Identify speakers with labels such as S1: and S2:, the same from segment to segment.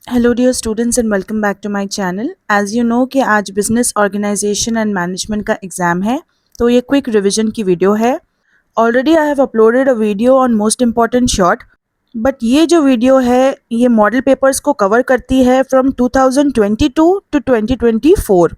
S1: Hello dear students and welcome back to my channel. As you know कि आज business organisation and management का exam है, तो ये क्विक रिवीजन की वीडियो है। Already I have uploaded a video on most important short, but ये जो वीडियो है ये मॉडल पेपर्स को कवर करती है फ्रॉम 2022 टू 2024।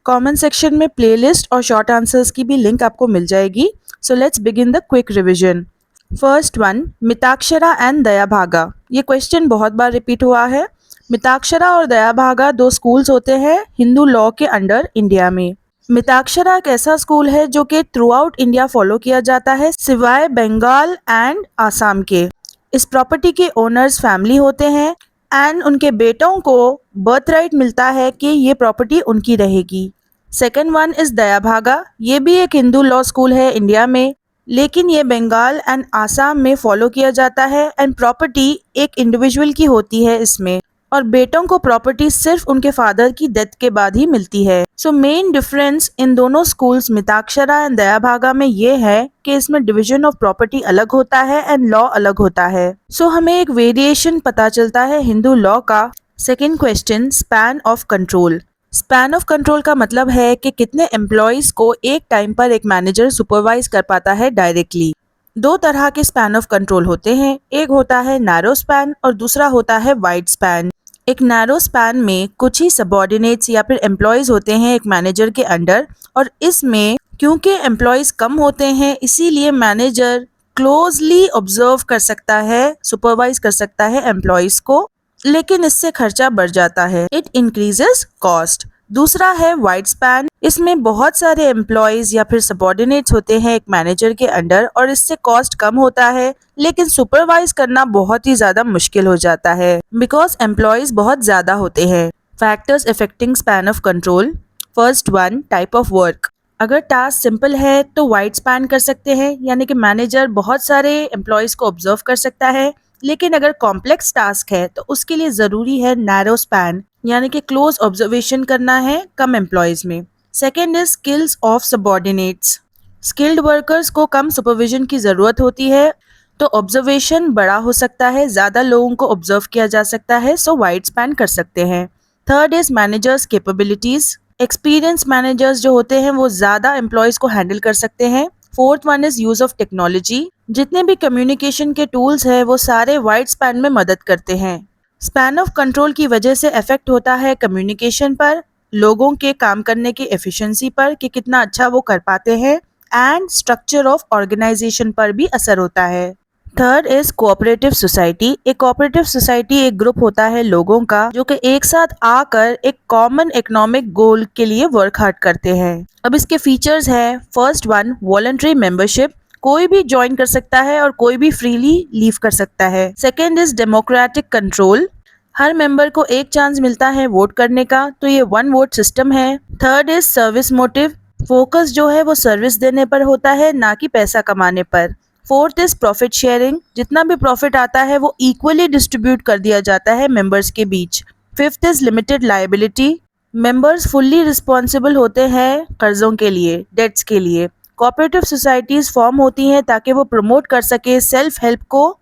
S1: कमेंट सेक्शन में प्लेलिस्ट और शॉर्ट आंसर्स की भी लिंक आपको मिल जाएगी। So let's begin the quick revision. First one, Mitakshara and Dayabhaga. ये क्वेश्चन बहुत बार रिपीट हुआ है। मिताक्षरा और दयाभागा दो स्कूल्स होते हैं हिंदू लॉ के अंडर इंडिया में। मिताक्षरा एक ऐसा स्कूल है जो कि थ्रू आउट इंडिया फॉलो किया जाता है सिवाय बंगाल एंड आसाम के। इस प्रॉपर्टी के ओनर्स फैमिली होते हैं एंड उनके बेटों को बर्थ राइट मिलता है कि ये प्रॉपर्टी उनकी रहेगी। Second one is Dayabhaga. ये भी एक हिंदू लॉ स्कूल है इंडिया में, लेकिन ये बंगाल एंड आसाम में फॉलो किया जाता है एंड प्रॉपर्टी एक इंडिविजुअल की होती है इसमें, और बेटों को प्रॉपर्टी सिर्फ उनके फादर की डेथ के बाद ही मिलती है। सो मेन डिफरेंस इन दोनों स्कूल्स मिताक्षरा एंड दयाभागा में ये है कि इसमें डिवीजन ऑफ प्रॉपर्टी अलग होता है एंड लॉ अलग होता है। सो हमें एक वेरिएशन पता चलता है हिंदू लॉ का। Second question, span of control. Span of control का मतलब है कि कितने एम्प्लॉयज को एक टाइम पर एक मैनेजर सुपरवाइज कर पाता है डायरेक्टली। दो तरह के स्पैन ऑफ कंट्रोल होते हैं, एक होता है नैरो स्पैन और दूसरा होता है वाइड स्पैन। एक नैरो स्पैन में कुछ ही सबॉर्डिनेट्स या फिर एम्प्लॉयज होते हैं एक मैनेजर के अंडर, और इसमें क्योंकि एम्प्लॉयज कम होते हैं इसीलिए मैनेजर क्लोजली ऑब्जर्व कर सकता है, सुपरवाइज कर सकता है एम्प्लॉयज को, लेकिन इससे खर्चा बढ़ जाता है, इट इंक्रीजेस कॉस्ट। दूसरा है वाइड स्पैन। इसमें बहुत सारे एम्प्लॉयज या फिर सबॉर्डिनेट्स होते हैं एक मैनेजर के अंडर और इससे कॉस्ट कम होता है, लेकिन सुपरवाइज करना बहुत ही ज्यादा मुश्किल हो जाता है बिकॉज एम्प्लॉयज बहुत ज्यादा होते हैं। Factors affecting span of control. First one, type of work. अगर टास्क सिंपल है तो वाइड स्पैन कर सकते हैं, यानी कि मैनेजर बहुत सारे एम्प्लॉयज को ऑब्जर्व कर सकता है, लेकिन अगर कॉम्प्लेक्स टास्क है तो उसके लिए जरूरी है नैरो स्पैन, यानी कि क्लोज ऑब्जर्वेशन करना है कम एम्प्लॉयज में। Second is skills of subordinates. Skilled workers को कम सुपरविजन की जरूरत होती है, तो ऑब्जर्वेशन बड़ा हो सकता है, ज्यादा लोगों को ऑब्जर्व किया जा सकता है, सो वाइड स्पैन कर सकते हैं। Third is managers capabilities. Experience managers जो होते हैं वो ज्यादा एम्प्लॉयज को हैंडल कर सकते हैं। Fourth one is use of technology. जितने भी कम्युनिकेशन के टूल्स हैं वो सारे वाइड स्पैन में मदद करते हैं। स्पैन ऑफ कंट्रोल की वजह से इफेक्ट होता है कम्युनिकेशन पर, लोगों के काम करने की एफिशिएंसी पर कि कितना अच्छा वो कर पाते हैं, एंड स्ट्रक्चर ऑफ ऑर्गेनाइजेशन पर भी असर होता है। Third is cooperative society. एक कोऑपरेटिव सोसाइटी एक ग्रुप होता है लोगों का जो कि एक साथ आकर एक कॉमन इकोनॉमिक गोल के लिए वर्क हार्ड करते हैं। अब इसके फीचर्स हैं, फर्स्ट वन, वॉलंटरी मेंबरशिप। कोई भी ज्वाइन कर सकता है और कोई भी फ्रीली लीव कर सकता है। Second is democratic control. Her member को एक चांस मिलता है वोट करने का, तो ये वन वोट सिस्टम है। Third is service motive. Focus जो है वो सर्विस देने पर होता है, ना कि पैसा कमाने पर। Fourth is profit sharing. जितना भी प्रॉफिट आता है वो इक्वली डिस्ट्रीब्यूट कर दिया जाता है मेंबर्स के बीच। Fifth is limited liability. Members fully responsible होते हैं कर्जों के लिए, डेट्स के लिए। कोऑपरेटिव सोसाइटीज फॉर्म होती हैं ताकि वो प्रमोट कर सके सेल्फ हेल्प को,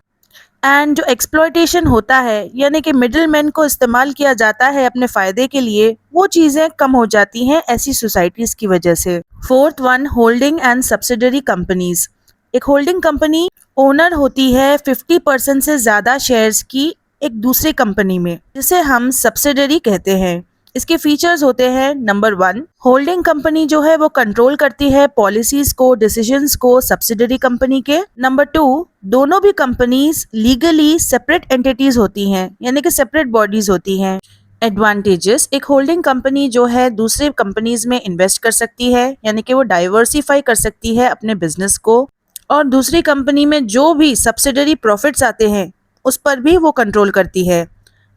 S1: एंड जो एक्सप्लॉयटेशन होता है यानी कि मिडिल मैन को इस्तेमाल किया जाता है अपने फायदे के लिए, वो चीजें कम हो जाती हैं ऐसी सोसाइटीज की वजह से। Fourth one, holding and subsidiary companies. एक होल्डिंग कंपनी ओनर होती है 50% से ज्यादा शेयर्स की एक दूसरी कंपनी में, जिसे हम सब्सिडरी कहते हैं। इसके फीचर्स होते हैं, नंबर वन, होल्डिंग कंपनी जो है वो कंट्रोल करती है पॉलिसीज को, डिसीजंस को सब्सिडरी कंपनी के। नंबर टू, दोनों भी कंपनीज लीगली सेपरेट एंटिटीज होती हैं, यानी कि सेपरेट बॉडीज होती हैं। एडवांटेजेस, एक होल्डिंग कंपनी जो है दूसरे कंपनीज में इन्वेस्ट कर सकती है, यानी कि वो डाइवर्सिफाई कर सकती है अपने बिजनेस को, और दूसरी कंपनी में जो भी सब्सिडरी प्रॉफिट्स आते हैं उस पर भी वो कंट्रोल करती है।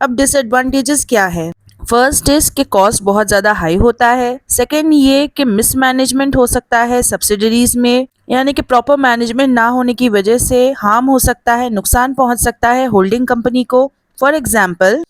S1: अब डिसएडवांटेजेस क्या है? फर्स्ट इज कि कॉस्ट बहुत ज़्यादा हाई होता है। सेकेंड ये कि मिसमैनेजमेंट हो सकता है सब्सिडरीज में, यानी कि प्रॉपर मैनेजमेंट ना होने की वजह से हार्म हो सकता है, नुकसान पहुंच सकता है होल्डिंग कंपनी को। फॉर एग्जाम्पल,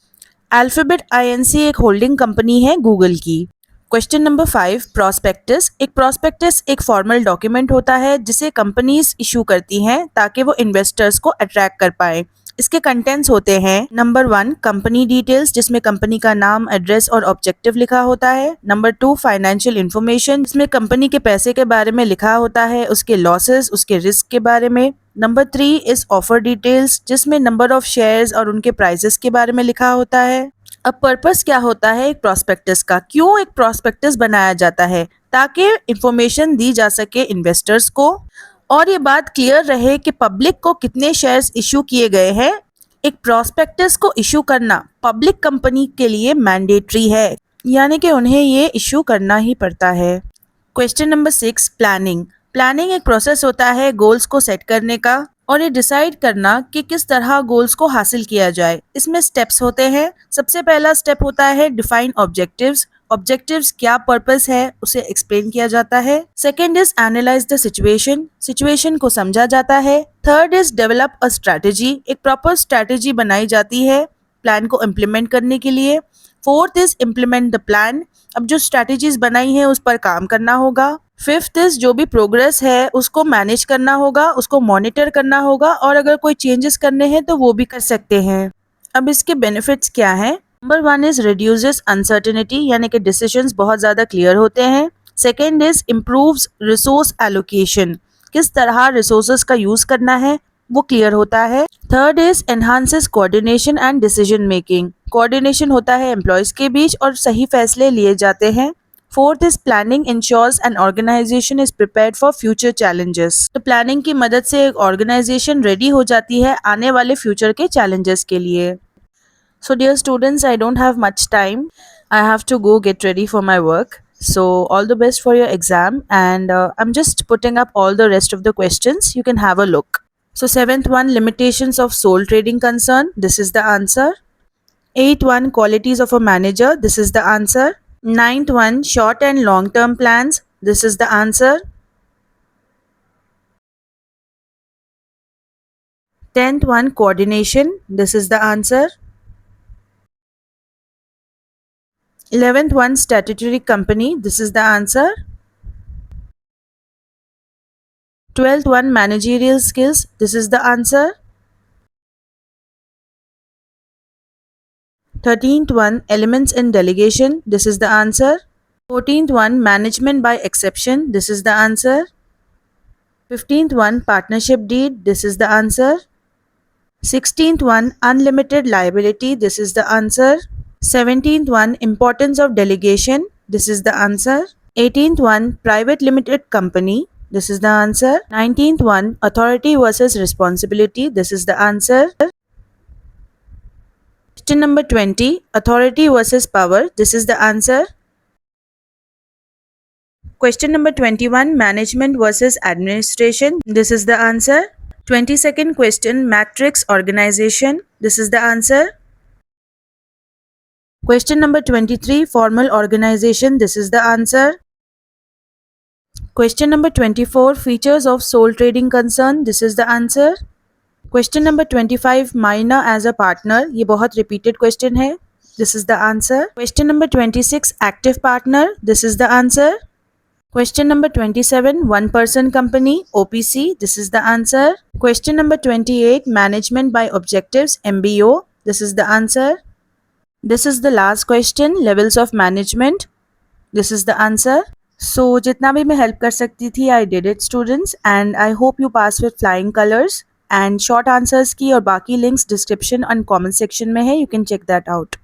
S1: अल्फाबेट INC एक होल्डिंग कंपनी है गूगल की। Question number 5, prospectus. एक प्रॉस्पेक्टस एक फॉर्मल डॉक्यूमेंट होता है जिसे कंपनीज इशू करती हैं ताकि वो इन्वेस्टर्स को अट्रैक्ट कर पाए। इसके कंटेंट्स होते हैं नंबर 1 कंपनी डिटेल्स जिसमें कंपनी का नाम, एड्रेस और ऑब्जेक्टिव लिखा होता है। नंबर 2 फाइनेंशियल इन्फॉर्मेशन जिसमें कंपनी के पैसे के बारे में लिखा होता है, उसके लॉसेस, उसके रिस्क के बारे में। नंबर 3 इज ऑफर डिटेल्स जिसमें नंबर ऑफ शेयर्स और उनके प्राइसेस के बारे में लिखा होता है। अब पर्पस क्या होता है एक प्रोस्पेक्टस का, क्यों एक प्रोस्पेक्टस बनाया जाता है, ताकि इंफॉर्मेशन दी जा सके इन्वेस्टर्स को और ये बात क्लियर रहे कि पब्लिक को कितने शेयर्स इशू किए गए हैं। एक प्रोस्पेक्टस को इशू करना पब्लिक कंपनी के लिए मैंडेटरी है, यानी कि उन्हें ये इशू करना ही पड़ता है। Question number 6 planning. प्लानिंग एक प्रोसेस होता है गोल्स को सेट करने का और ये डिसाइड करना कि किस तरह गोल्स को हासिल किया जाए। इसमें स्टेप्स होते हैं। सबसे पहला स्टेप होता है डिफाइन ऑब्जेक्टिव्स। ऑब्जेक्टिव्स क्या पर्पस है उसे एक्सप्लेन किया जाता है। Second is analyse the situation. Situation को समझा जाता है। Third is develop a strategy. एक प्रॉपर स्ट्रैटेजी बनाई जाती है प्लान को इम्प्लीमेंट करने के लिए। Fourth is implement the plan. अब जो स्ट्रैटेजीज बनाई है उस पर काम करना होगा। फिफ्थ इज जो भी प्रोग्रेस है उसको मैनेज करना होगा, उसको मॉनिटर करना होगा और अगर कोई चेंजेस करने हैं तो वो भी कर सकते हैं। अब इसके बेनिफिट्स क्या हैं? नंबर 1 इज रिड्यूसेस अनसर्टेनिटी, यानी कि डिसीजंस बहुत ज़्यादा क्लियर होते हैं। Second is improves resource allocation, किस तरह रिसोर्सेज का यूज़ करना है वो क्लियर होता है। Third is enhances coordination and decision making, coordination होता है एम्प्लॉयज़ के बीच और सही फैसले लिए जाते हैं। Fourth is planning ensures an organisation is prepared for future challenges, तो प्लानिंग की मदद से एक ऑर्गेनाइजेशन रेडी हो जाती है आने वाले फ्यूचर के चैलेंजेस के लिए। So dear students, I don't have much time. I have to go get ready for my work. So all the best for your exam, and I'm just putting up all the rest of the questions. You can have a look. So seventh one, limitations of sole trading concern. This is the answer. Eighth one, qualities of a manager. This is the answer. Ninth one, short and long term plans. This is the answer. 10th one, coordination. This is the answer. 11th one, statutory company. This is the answer. 12th one, managerial skills. This is the answer. 13th one, elements in delegation. This is the answer. 14th one, management by exception. This is the answer. 15th one, partnership deed. This is the answer. 16th one, unlimited liability. This is the answer. 17th one, importance of delegation. This is the answer. 18th one, private limited company. This is the answer. 19th one, authority versus responsibility. This is the answer. Question number 20, authority versus power. This is the answer. Question number 21, management versus administration. This is the answer. 22nd question, matrix organization. This is the answer. Question number 23, formal organization. This is the answer. Question number 24, features of sole trading concern. This is the answer. Question number 25, minor as a partner. ये बहुत repeated question है. This is the answer. Question number 26, active partner. This is the answer. Question number 27, one person company. OPC. This is the answer. Question number 28, management by objectives. MBO. This is the answer. This is the last question, levels of management. This is the answer. So जितना भी मैं help कर सकती थी I did it students, and I hope you pass with flying colors. And short answers की और बाकी links description and comment section में है, you can check that out.